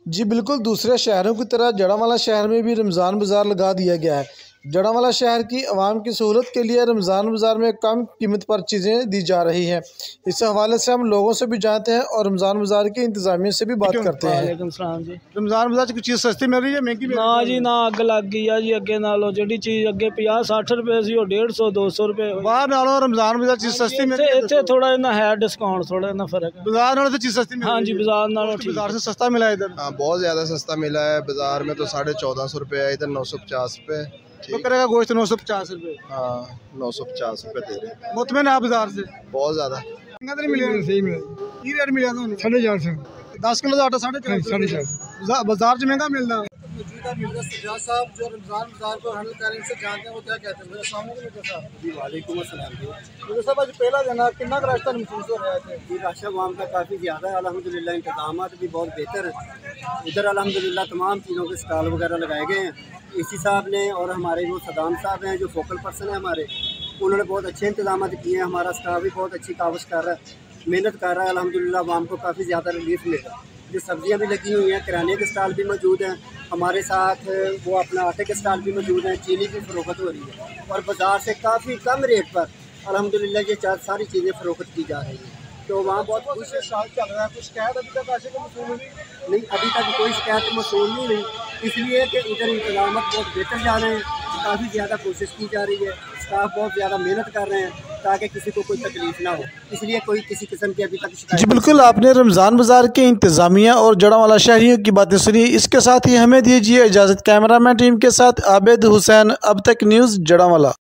जी बिल्कुल, दूसरे शहरों की तरह जड़ांवाला शहर में भी रमज़ान बाज़ार लगा दिया गया है। जड़ांवाला शहर की आवाम की सहूलत के लिए रमज़ान बाज़ार में कम कीमत पर चीज़ें दी जा रही हैं। इस हवाले से हम लोगों से भी जानते हैं और रमज़ान बाज़ार की इंतज़ामिया से भी बात करते हैं। वालेकुम सलाम जी। रमज़ान बाज़ार कोई चीज़ सस्ती मिल रही है, महंगी मिल ना रही है? जी ना, अग लग गई है जी। अगे नालों जिहड़ी चीज़ अगे 50-60 रुपए सी वो 150 200 रुपए बाहर नालों रमज़ान बाज़ार चीज़ सस्ती मिल रही है। इत्थे थोड़ा इन्ना है डिस्काउंट, थोड़ा इन्ना फर्क है। बाजार नालों तो चीज़ सस्ती मिल हाँ रही जी, है। बाजार नालों ठीक बाजार से सस्ता मिला है इधर। हाँ, बहुत ज़्यादा सस्ता मिला है। बाजार में तो 1450 रुपये है, इधर 950 रुपये। बकरे का गोश्त 950 रुपये। हाँ, 950 रुपये दे रहे हैं। मुतमिन है बाजार से? बहुत ज़्यादा। महंगा तो नहीं मिला? सही मिला। की रेट मिला था? 450। 10 किलो का आटा 450। बाजार से महंगा मिलता है। मौजूदा मिर्जा सज्जाद साहब जो रमज़ान बाज़ार को हैंडल करें, इनसे जानते हैं वो क्या कहते हैं। अस्सलाम वालेकुम साहब। जी वालेकुम अस्सलाम जी। मिर्जा साहब आज पहला दिन है, कितना का रास्ता महसूस हो रहा है? जी राशन वाम का काफ़ी ज़्यादा है अल्हम्दुलिल्लाह, इंतजाम भी बहुत बेहतर है। इधर अल्हम्दुलिल्लाह तमाम चीज़ों के स्टॉल वगैरह लगाए गए हैं। इसी साहब ने और हमारे वो सदाम साहब हैं जो फोकल पर्सन है हमारे, उन्होंने बहुत अच्छे इंतजाम किए हैं। हमारा स्टाफ भी बहुत अच्छी काविश कर रहा है, मेहनत कर रहा है। अल्हम्दुलिल्लाह वाम को काफ़ी ज़्यादा रिलीफ मिलेगा। जो सब्जियां भी लगी हुई हैं, किराने के स्टॉल भी मौजूद हैं हमारे साथ, वो अपना आटे के स्टॉल भी मौजूद हैं। चीनी की फ़रोख्त हो रही है और बाज़ार से काफ़ी कम रेट पर अल्हम्दुलिल्लाह ये सारी चीज़ें फ़रोख्त की जा रही हैं। तो वहाँ बहुत खुश है। साल चल रहा है, कुछ शिकायत अभी तक आशे को मसूल हुई नहीं, अभी तक कोई शिकायत मसूल नहीं हुई, इसलिए कि इधर इंतजाम बहुत बेहतर जा रहे हैं। काफ़ी ज़्यादा कोशिश की जा रही है, स्टाफ बहुत ज़्यादा मेहनत कर रहे हैं ताकि किसी को कोई तकलीफ ना हो, इसलिए कोई किसी किस्म की अभी तक शिकायत। जी बिल्कुल, आपने रमज़ान बाज़ार के इंतज़ामिया और जड़ांवाला शहरियों की बातें सुनी। इसके साथ ही हमें दीजिए इजाज़त। कैमरामैन टीम के साथ आबिद हुसैन, अब तक न्यूज़, जड़ांवाला।